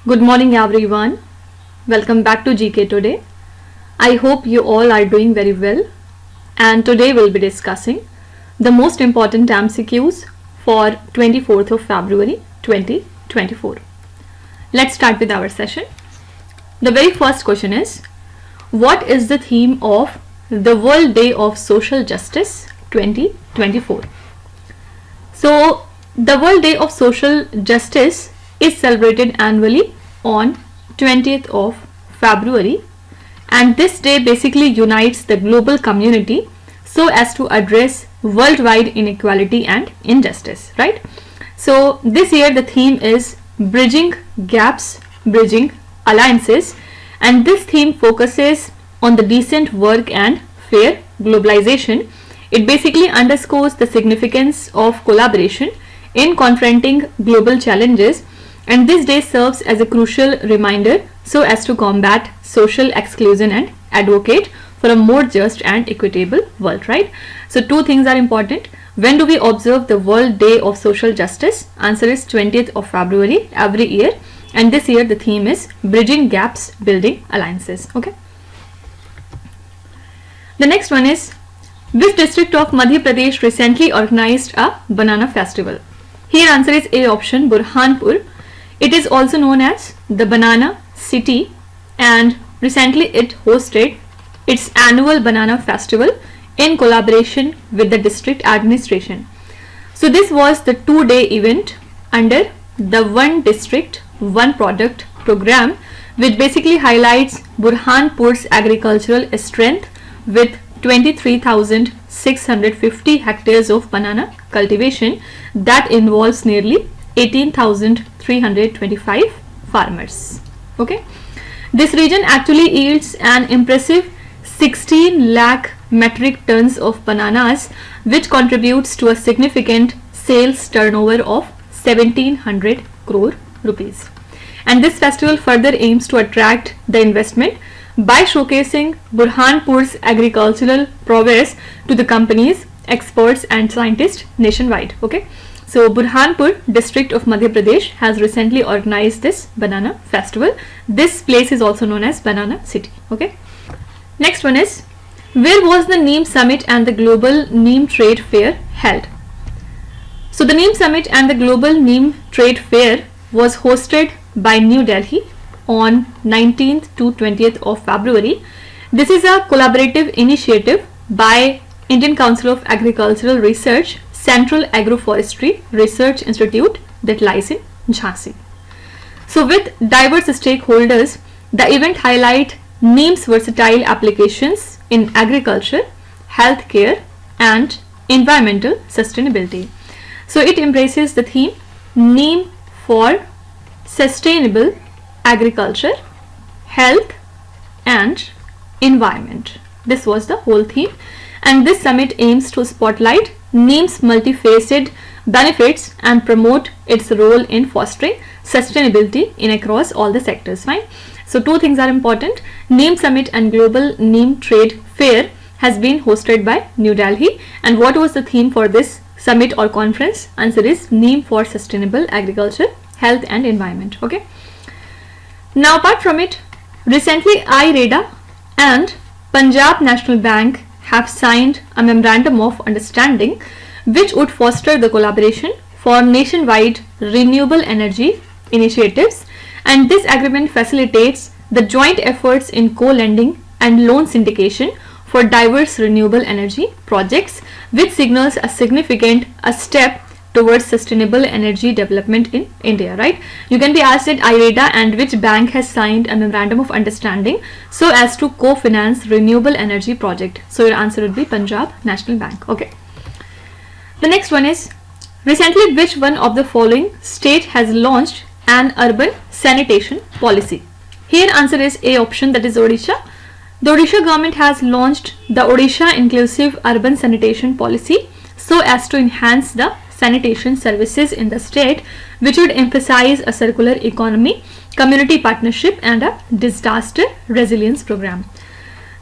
Good morning everyone. Welcome back to GK Today. I hope you all are doing very well, and today we'll be discussing the most important MCQs for 24th of February 2024. Let's start with our session. The very first question is, what is the theme of the World Day of Social Justice 2024? So, the World Day of Social Justice is celebrated annually on 20th of February, and this day basically unites the global community so as to address worldwide inequality and injustice, right? So this year the theme is bridging gaps, bridging alliances, and this theme focuses on the decent work and fair globalization. It basically underscores the significance of collaboration in confronting global challenges, and this day serves as a crucial reminder so as to combat social exclusion and advocate for a more just and equitable world, right? So two things are important. When do we observe the World Day of Social Justice? Answer is 20th of February every year, and this year the theme is bridging gaps, building alliances. Okay. The next one is, which district of Madhya Pradesh recently organized a banana festival? Here answer is A option, Burhanpur. It is also known as the Banana City, and recently it hosted its annual banana festival in collaboration with the district administration. So this was the 2-day event under the One District, One Product program, which basically highlights Burhanpur's agricultural strength with 23,650 hectares of banana cultivation that involves nearly 18,325 farmers. Okay, this region actually yields an impressive 16 lakh metric tons of bananas, which contributes to a significant sales turnover of 1700 crore rupees. And this festival further aims to attract the investment by showcasing Burhanpur's agricultural prowess to the companies, experts and scientists nationwide. Okay, so Burhanpur district of Madhya Pradesh has recently organized this banana festival. This place is also known as Banana City. Okay. Next one is, where was the Neem Summit and the Global Neem Trade Fair held? So the Neem Summit and the Global Neem Trade Fair was hosted by New Delhi on 19th to 20th of February. This is a collaborative initiative by Indian Council of Agricultural Research, Central Agroforestry Research Institute that lies in Jhansi. So with diverse stakeholders, the event highlight Neem's versatile applications in agriculture, healthcare and environmental sustainability. So it embraces the theme Neem for sustainable agriculture, health and environment. This was the whole theme, and this summit aims to spotlight Neem's multifaceted benefits and promote its role in fostering sustainability in across all the sectors. Fine. So two things are important. Neem Summit and Global Neem Trade Fair has been hosted by New Delhi. And what was the theme for this summit or conference? Answer is Neem for sustainable agriculture, health and environment. Okay. Now apart from it, recently IREDA and Punjab National Bank have signed a memorandum of understanding which would foster the collaboration for nationwide renewable energy initiatives, and this agreement facilitates the joint efforts in co-lending and loan syndication for diverse renewable energy projects, which signals a significant step towards sustainable energy development in India, right? You can be asked at IREDA and which bank has signed a memorandum of understanding so as to co-finance renewable energy project. So your answer would be Punjab National Bank. Okay. The next one is, recently which one of the following state has launched an urban sanitation policy? Here answer is A option, that is Odisha. The Odisha government has launched the Odisha Inclusive Urban Sanitation Policy so as to enhance the sanitation services in the state, which would emphasize a circular economy, community partnership and a disaster resilience program.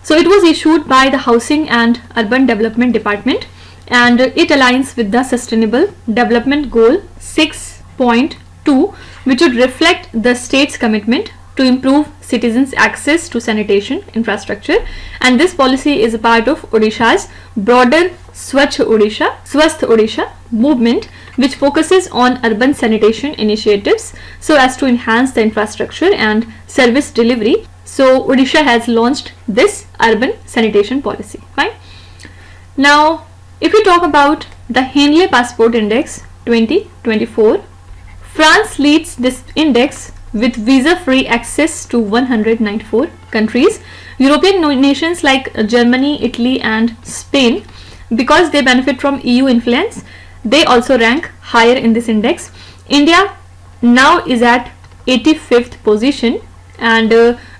So it was issued by the Housing and Urban Development Department, and it aligns with the Sustainable Development Goal 6.2 2, which would reflect the state's commitment to improve citizens' access to sanitation infrastructure, and this policy is a part of Odisha's broader Swasth Odisha movement, which focuses on urban sanitation initiatives so as to enhance the infrastructure and service delivery. So Odisha has launched this urban sanitation policy. Fine. Now, if we talk about the Himalayan Passport Index 2024, France leads this index with visa-free access to 194 countries. European nations like Germany, Italy and Spain, because they benefit from EU influence, they also rank higher in this index. India now is at 85th position, and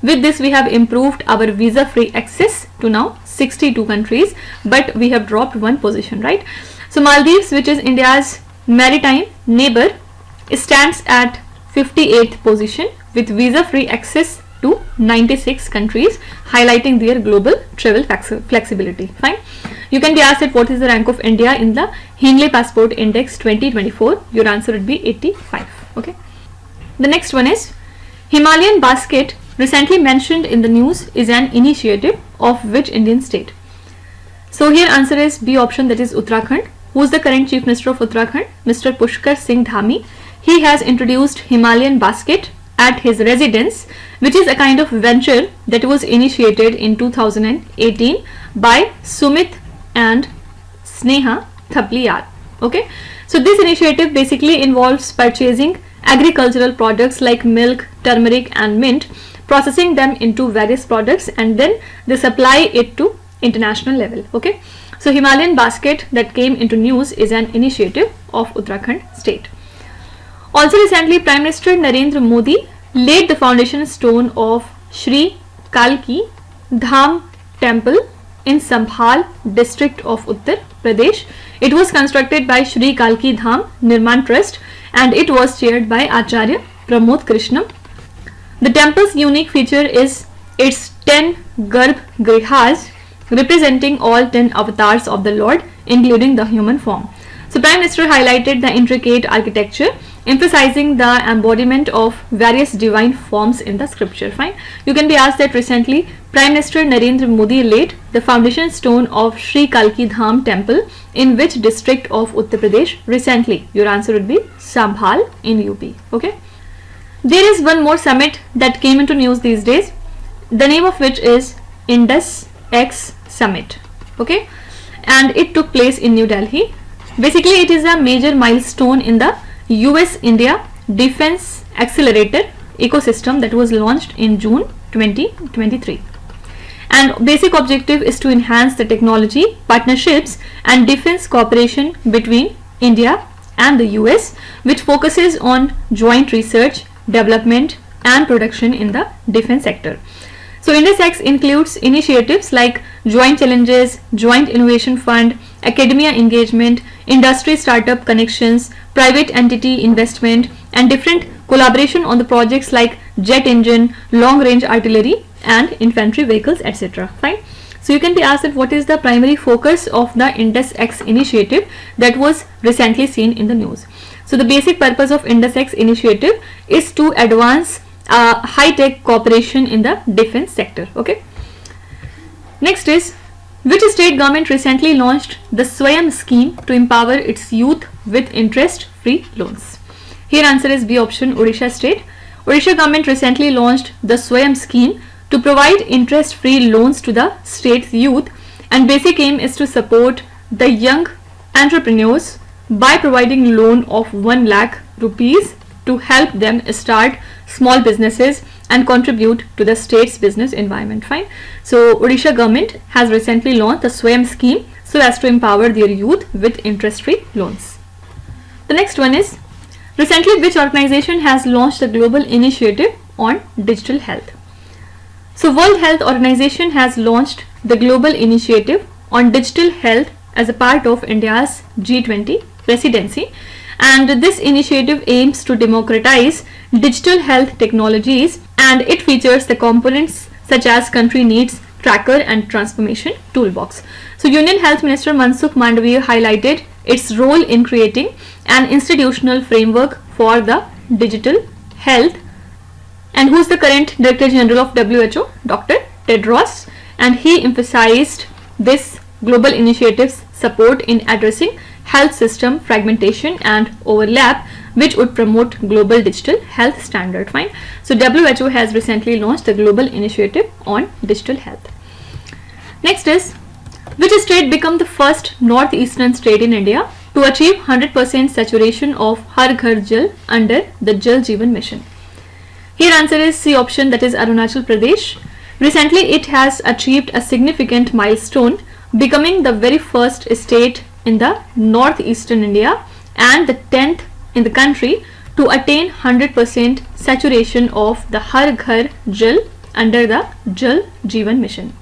with this we have improved our visa-free access to now 62 countries, but we have dropped one position, right? So Maldives, which is India's maritime neighbor, stands at 58th position with visa-free access to 96 countries, highlighting their global travel flexibility. Fine. You can be asked that what is the rank of India in the Himalayan Passport Index 2024. Your answer would be 85. Okay. The next one is Himalayan Basket, recently mentioned in the news, is an initiative of which Indian state? So here answer is B option, that is Uttarakhand. Who is the current Chief Minister of Uttarakhand? Mr. Pushkar Singh Dhami. He has introduced Himalayan Basket at his residence, which is a kind of venture that was initiated in 2018 by Sumit and Sneha Thapliyar. Okay, so this initiative basically involves purchasing agricultural products like milk, turmeric and mint, processing them into various products, and then they supply it to international level. Okay, so Himalayan Basket that came into news is an initiative of Uttarakhand state. Also recently, Prime Minister Narendra Modi laid the foundation stone of Shri Kalki Dham temple in Sambhal district of Uttar Pradesh. It was constructed by Shri Kalki Dham Nirman Trust and it was chaired by Acharya Pramod Krishnam. The temple's unique feature is its 10 Garbh Grihas representing all 10 avatars of the Lord, including the human form. So Prime Minister highlighted the intricate architecture, emphasizing the embodiment of various divine forms in the scripture. Fine. You can be asked that recently Prime Minister Narendra Modi laid the foundation stone of Shri Kalki Dham temple in which district of Uttar Pradesh recently? Your answer would be Sambhal in UP. Okay. There is one more summit that came into news these days, the name of which is Indus X Summit. Okay, and it took place in New Delhi. Basically, it is a major milestone in the US-India Defense Accelerator ecosystem that was launched in June 2023. And basic objective is to enhance the technology, partnerships and defense cooperation between India and the US, which focuses on joint research, development and production in the defense sector. So IndusX includes initiatives like Joint Challenges, Joint Innovation Fund, academia engagement, industry startup connections, private entity investment and different collaboration on the projects like jet engine, long range artillery and infantry vehicles, etc. Fine. So you can be asked that what is the primary focus of the IndusX initiative that was recently seen in the news. So the basic purpose of IndusX initiative is to advance high-tech cooperation in the defense sector. Okay. Next is, which state government recently launched the Swayam scheme to empower its youth with interest-free loans? Here answer is B option, Odisha state. Odisha government recently launched the Swayam scheme to provide interest-free loans to the state's youth, and basic aim is to support the young entrepreneurs by providing loan of 1 lakh rupees to help them start small businesses and contribute to the state's business environment. Fine. So Odisha government has recently launched the Swayam scheme so as to empower their youth with interest-free loans. The next one is, recently which organization has launched a global initiative on digital health? So World Health Organization has launched the global initiative on digital health as a part of India's G20 presidency, and this initiative aims to democratize digital health technologies, and it features the components such as country needs tracker and transformation toolbox. So Union Health Minister Mansukh Mandaviya highlighted its role in creating an institutional framework for the digital health, and who's the current Director General of WHO? Dr. Tedros, and he emphasized this global initiative's support in addressing health system fragmentation and overlap, which would promote global digital health standard. Fine. So WHO has recently launched the global initiative on digital health. Next is, which state become the first northeastern state in India to achieve 100% saturation of Har Ghar Jal under the Jal Jeevan mission? Here answer is C option, that is Arunachal Pradesh. Recently it has achieved a significant milestone, becoming the very first state in the northeastern India and the 10th in the country to attain 100% saturation of the Har Ghar Jal under the Jal Jeevan mission.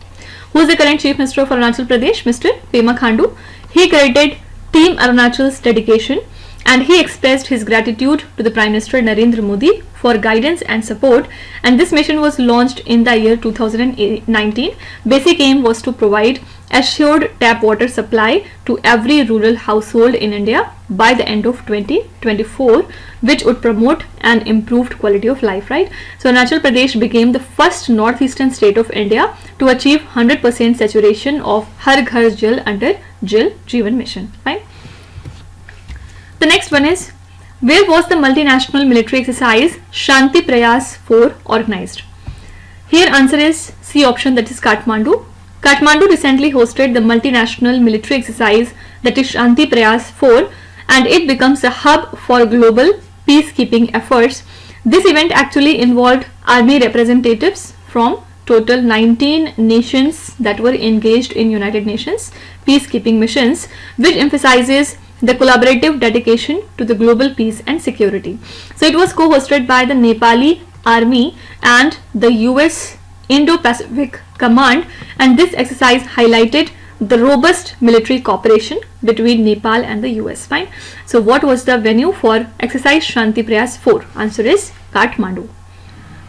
Who is the current Chief Minister of Arunachal Pradesh? Mr. Pema Khandu. He credited Team Arunachal's dedication and he expressed his gratitude to the Prime Minister Narendra Modi for guidance and support, and this mission was launched in the year 2019. Basic aim was to provide assured tap water supply to every rural household in India by the end of 2024, which would promote an improved quality of life, right? So Arunachal Pradesh became the first northeastern state of India to achieve 100% saturation of Har Ghar Jal under Jal Jeevan mission, right? The next one is, where was the multinational military exercise Shanti Pras 4 organized? Here answer is C option, that is Kathmandu. Kathmandu recently hosted the multinational military exercise, that is Shanti Pras 4, and it becomes a hub for global peacekeeping efforts. This event actually involved army representatives from total 19 nations that were engaged in United Nations peacekeeping missions, which emphasizes the collaborative dedication to the global peace and security. So it was co-hosted by the Nepali Army and the US Indo-Pacific Command, and this exercise highlighted the robust military cooperation between Nepal and the US. Fine. So what was the venue for exercise Shanti Pras 4? Answer is Kathmandu.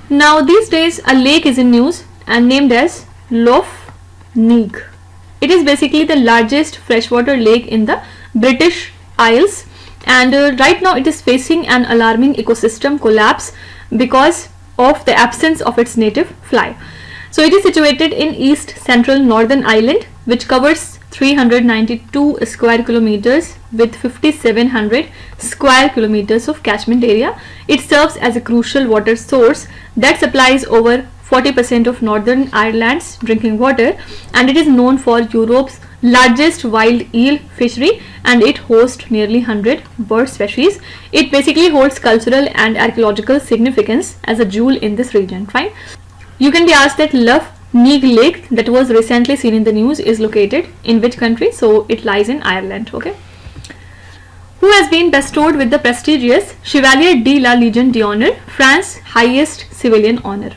Now these days a lake is in news and named as Lough Neagh. It is basically the largest freshwater lake in the British Isles, and right now it is facing an alarming ecosystem collapse because of the absence of its native fly. So it is situated in east central Northern Ireland, which covers 392 square kilometers with 5700 square kilometers of catchment area. It serves as a crucial water source that supplies over 40% of Northern Ireland's drinking water, and it is known for Europe's largest wild eel fishery, and it hosts nearly 100 bird species. It basically holds cultural and archaeological significance as a jewel in this region. Fine. You can be asked that Lough Neagh Lake that was recently seen in the news is located in which country? So it lies in Ireland. Okay. Who has been bestowed with the prestigious Chevalier de la Légion d'Honneur, France's highest civilian honor?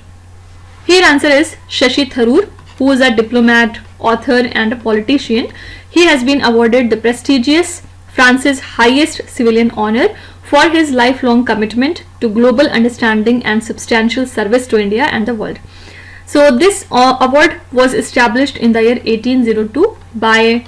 Here answer is Shashi Tharoor, who is a diplomat, author and a politician. He has been awarded the prestigious France's highest civilian honor for his lifelong commitment to global understanding and substantial service to India and the world. So this award was established in the year 1802 by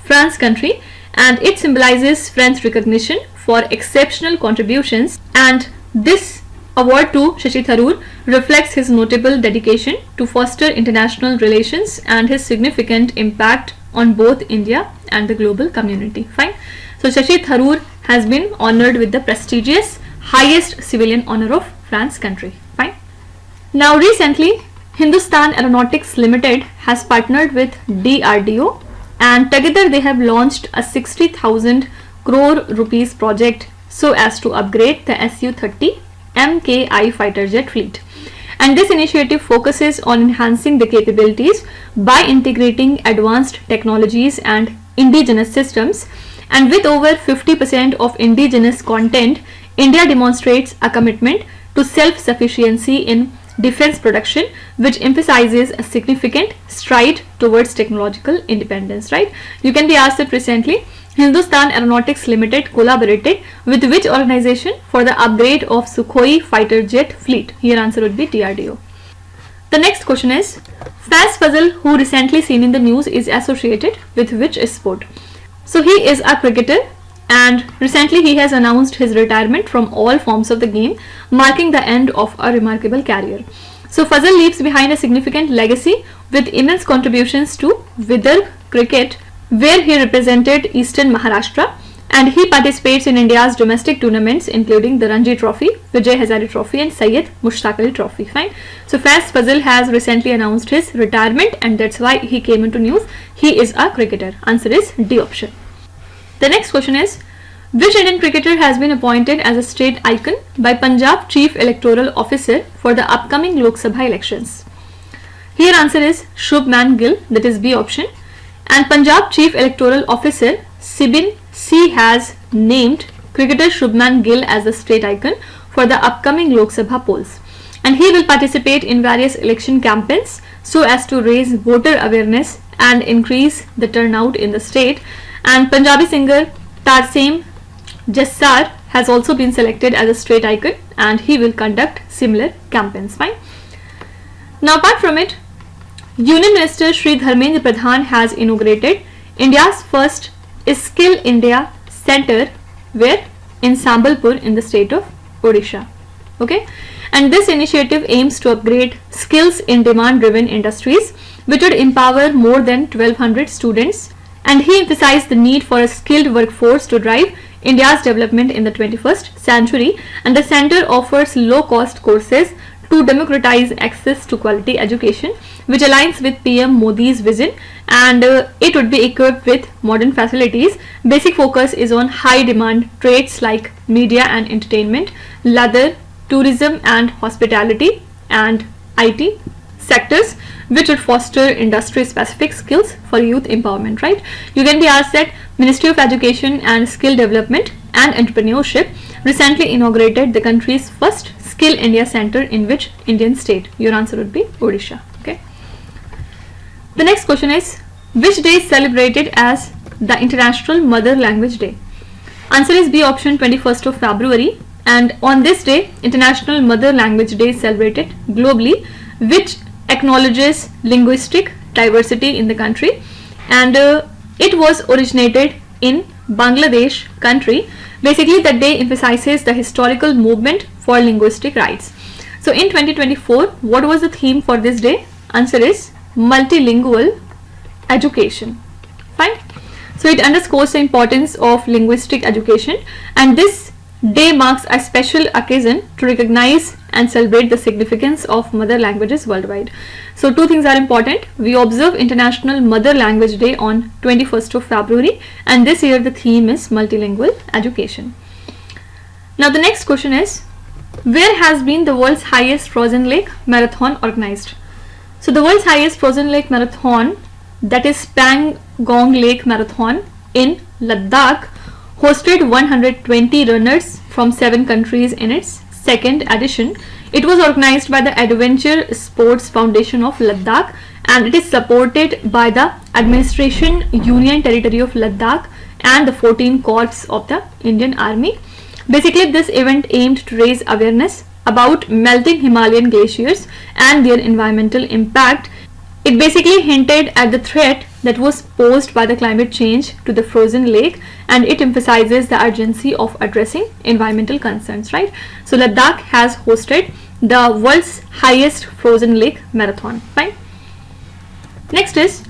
France country, and it symbolizes French recognition for exceptional contributions, and this award to Shashi Tharoor reflects his notable dedication to foster international relations and his significant impact on both India and the global community. Fine. So Shashi Tharoor has been honored with the prestigious highest civilian honor of France country. Fine. Now recently, Hindustan Aeronautics Limited has partnered with DRDO, and together they have launched a 60,000 crore rupees project so as to upgrade the Su-30 MKI fighter jet fleet. And this initiative focuses on enhancing the capabilities by integrating advanced technologies and indigenous systems. And with over 50% of indigenous content, India demonstrates a commitment to self-sufficiency in defense production, which emphasizes a significant stride towards technological independence, right? You can be asked that recently Hindustan Aeronautics Limited collaborated with which organization for the upgrade of Sukhoi fighter jet fleet? Here answer would be DRDO. The next question is, Faz Fazal, who recently seen in the news, is associated with which sport? So he is a cricketer and recently he has announced his retirement from all forms of the game, marking the end of a remarkable career. So Fazal leaves behind a significant legacy with immense contributions to Vidarbh cricket, where he represented Eastern Maharashtra, and he participates in India's domestic tournaments including the Ranji Trophy, Vijay Hazare Trophy and Syed Mushtaq Ali Trophy. Fine. So Faz Fazal has recently announced his retirement, and that's why he came into news. He is a cricketer. Answer is D option. The next question is, which Indian cricketer has been appointed as a state icon by Punjab Chief Electoral Officer for the upcoming Lok Sabha elections? Here answer is Shubman Gill, that is B option. And Punjab Chief Electoral Officer Sibin C has named cricketer Shubman Gill as the state icon for the upcoming Lok Sabha polls, and he will participate in various election campaigns so as to raise voter awareness and increase the turnout in the state. And Punjabi singer Tarseem Jassar has also been selected as a state icon, and he will conduct similar campaigns. Fine. Now apart from it, Union Minister Shri Dharmendra Pradhan has inaugurated India's first Skill India Center, where in Sambalpur in the state of Odisha. Okay, and this initiative aims to upgrade skills in demand driven industries, which would empower more than 1200 students, and he emphasized the need for a skilled workforce to drive India's development in the 21st century. And the center offers low cost courses to democratize access to quality education, which aligns with PM Modi's vision, and it would be equipped with modern facilities. Basic focus is on high demand trades like media and entertainment, leather, tourism and hospitality, and IT sectors, which would foster industry specific skills for youth empowerment. Right, you can be asked that Ministry of Education and Skill Development and Entrepreneurship recently inaugurated the country's first Skill India Center in which Indian state? Your answer would be Odisha. Okay. The next question is, which day is celebrated as the International Mother Language Day? Answer is B option, 21st of February, and on this day International Mother Language Day is celebrated globally, which acknowledges linguistic diversity in the country, and it was originated in Bangladesh country. Basically, that day emphasizes the historical movement for linguistic rights. So in 2024, what was the theme for this day? Answer is multilingual education. Fine. So it underscores the importance of linguistic education, and this day marks a special occasion to recognize and celebrate the significance of mother languages worldwide. So two things are important. We observe International Mother Language Day on 21st of February, and this year the theme is multilingual education. Now the next question is, where has been the world's highest frozen lake marathon organized? So the world's highest frozen lake marathon, that is Pangong Lake Marathon in Ladakh, hosted 120 runners from 7 countries in its second edition. It was organized by the Adventure Sports Foundation of Ladakh, and it is supported by the Administration Union Territory of Ladakh and the 14 Corps of the Indian Army. Basically, this event aimed to raise awareness about melting Himalayan glaciers and their environmental impact. It basically hinted at the threat that was posed by the climate change to the frozen lake, and it emphasizes the urgency of addressing environmental concerns. Right, so Ladakh has hosted the world's highest frozen lake marathon. Fine. Next is,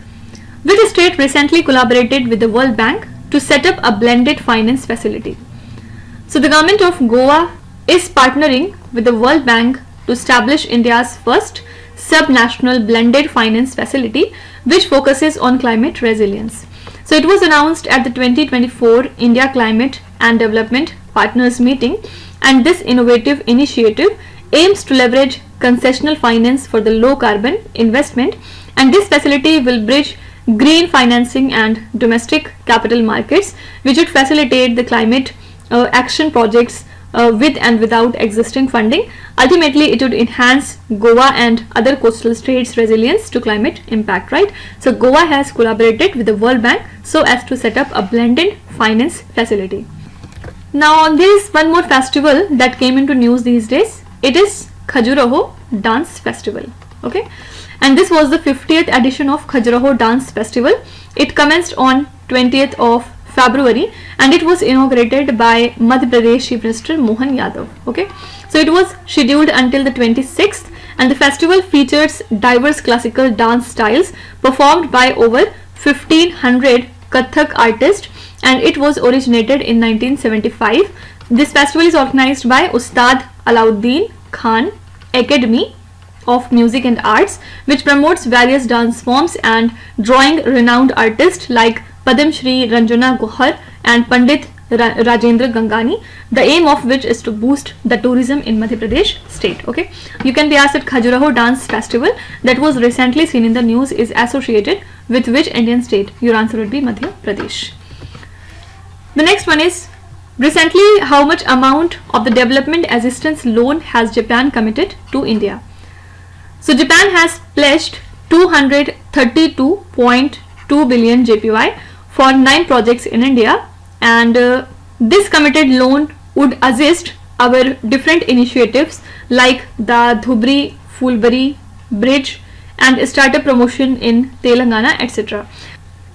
which state recently collaborated with the World Bank to set up a blended finance facility? So the government of Goa is partnering with the World Bank to establish India's first sub-national blended finance facility, which focuses on climate resilience. So it was announced at the 2024 India Climate and Development Partners meeting, and this innovative initiative aims to leverage concessional finance for the low carbon investment, and this facility will bridge green financing and domestic capital markets, which would facilitate the climate action projects with and without existing funding. Ultimately, it would enhance Goa and other coastal states' resilience to climate impact. Right, so Goa has collaborated with the World Bank so as to set up a blended finance facility. Now, on this one more festival that came into news these days, it is Khajuraho Dance Festival. Okay, and this was the 50th edition of Khajuraho Dance Festival. It commenced on 20th of February, and it was inaugurated by Madhya Pradesh Chief Minister Mohan Yadav. Okay, so it was scheduled until the 26th, and the festival features diverse classical dance styles performed by over 1500 Kathak artists, and it was originated in 1975. This festival is organized by Ustad Alauddin Khan Academy of Music and Arts, which promotes various dance forms and drawing renowned artists like Padam Shri Ranjana Guhar and Pandit Rajendra Gangani, the aim of which is to boost the tourism in Madhya Pradesh state. Okay, you can be asked that Khajuraho dance festival that was recently seen in the news is associated with which Indian state? Your answer would be Madhya Pradesh. The next one is, recently how much amount of the development assistance loan has Japan committed to India? So Japan has pledged 232.2 billion JPY for 9 projects in India, and this committed loan would assist our different initiatives like the Dhubri Fulbari Bridge and startup promotion in Telangana, etc.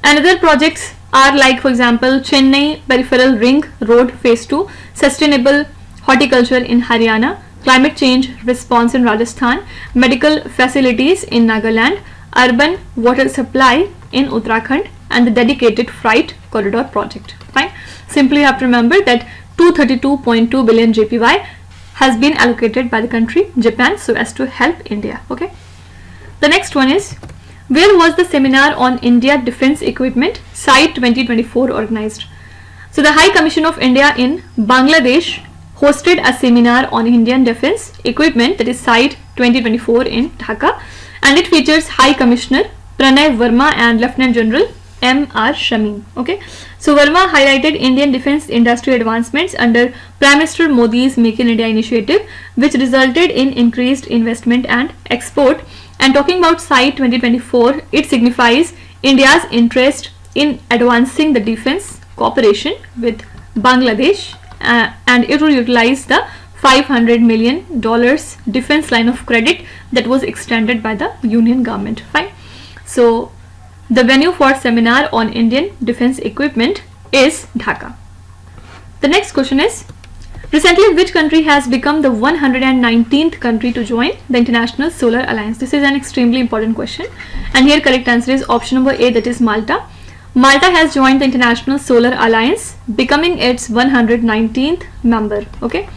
And other projects are like, for example, Chennai Peripheral Ring Road Phase 2, Sustainable Horticulture in Haryana, Climate Change Response in Rajasthan, Medical Facilities in Nagaland, Urban Water Supply in Uttarakhand, and the Dedicated Freight Corridor Project. Fine. Simply you have to remember that 232.2 billion JPY has been allocated by the country Japan so as to help India. Okay. The next one is, where was the seminar on India Defence Equipment SITE 2024 organized? So the High Commission of India in Bangladesh hosted a seminar on Indian Defence Equipment, that is SITE 2024 in Dhaka, and it features High Commissioner Pranay Verma and Lieutenant General M.R. Shamim. Okay, so Verma highlighted Indian defence industry advancements under Prime Minister Modi's Make in India initiative, which resulted in increased investment and export. And talking about SITE 2024, it signifies India's interest in advancing the defence cooperation with Bangladesh, and it will utilize the $500 million defence line of credit that was extended by the Union government. Fine. So the venue for seminar on Indian defence equipment is Dhaka. The next question is, recently which country has become the 119th country to join the International Solar Alliance? This is an extremely important question, and here correct answer is option number A, that is Malta. Malta has joined the International Solar Alliance, becoming its 119th member. Okay,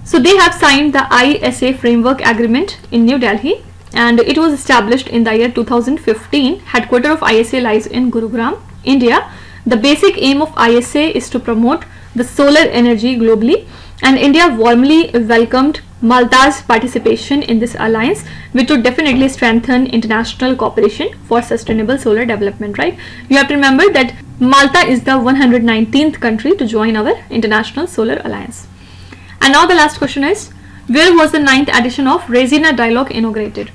so they have signed the ISA framework agreement in New Delhi, and it was established in the year 2015. Headquarters of ISA lies in Gurugram, India. The basic aim of ISA is to promote the solar energy globally, and India warmly welcomed Malta's participation in this alliance, which would definitely strengthen international cooperation for sustainable solar development, right? You have to remember that Malta is the 119th country to join our International Solar Alliance. And now the last question is, where was the 9th edition of Raisina Dialogue inaugurated?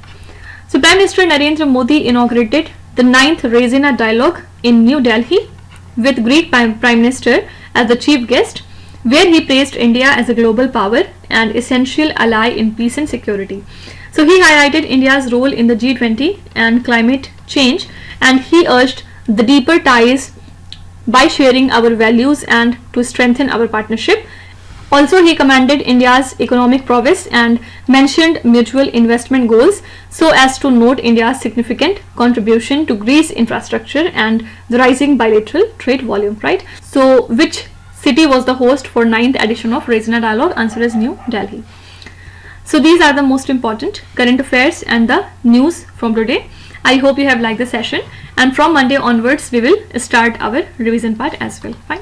So Prime Minister Narendra Modi inaugurated the 9th Raisina Dialogue in New Delhi with Greek Prime Minister as the chief guest, where he praised India as a global power and essential ally in peace and security. So he highlighted India's role in the G20 and climate change, and he urged the deeper ties by sharing our values and to strengthen our partnership. Also, he commended India's economic prowess and mentioned mutual investment goals so as to note India's significant contribution to Greece infrastructure and the rising bilateral trade volume, right? So, which city was the host for 9th edition of Raisina Dialogue? Answer is New Delhi. So, these are the most important current affairs and the news from today. I hope you have liked the session, and from Monday onwards, we will start our revision part as well. Fine.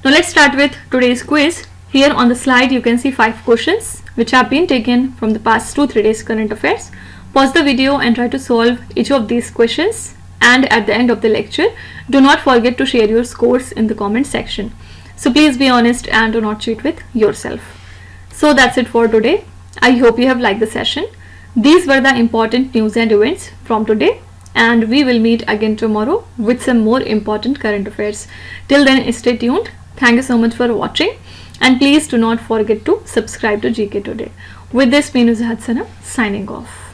Now let's start with today's quiz. Here on the slide you can see 5 questions which have been taken from the past 2-3 days current affairs. Pause the video and try to solve each of these questions, and at the end of the lecture do not forget to share your scores in the comment section. So please be honest and do not cheat with yourself. So that's it for today. I hope you have liked the session. These were the important news and events from today, and we will meet again tomorrow with some more important current affairs. Till then, stay tuned. Thank you so much for watching, and please do not forget to subscribe to GK Today. With this, me Nuzhat Sana signing off.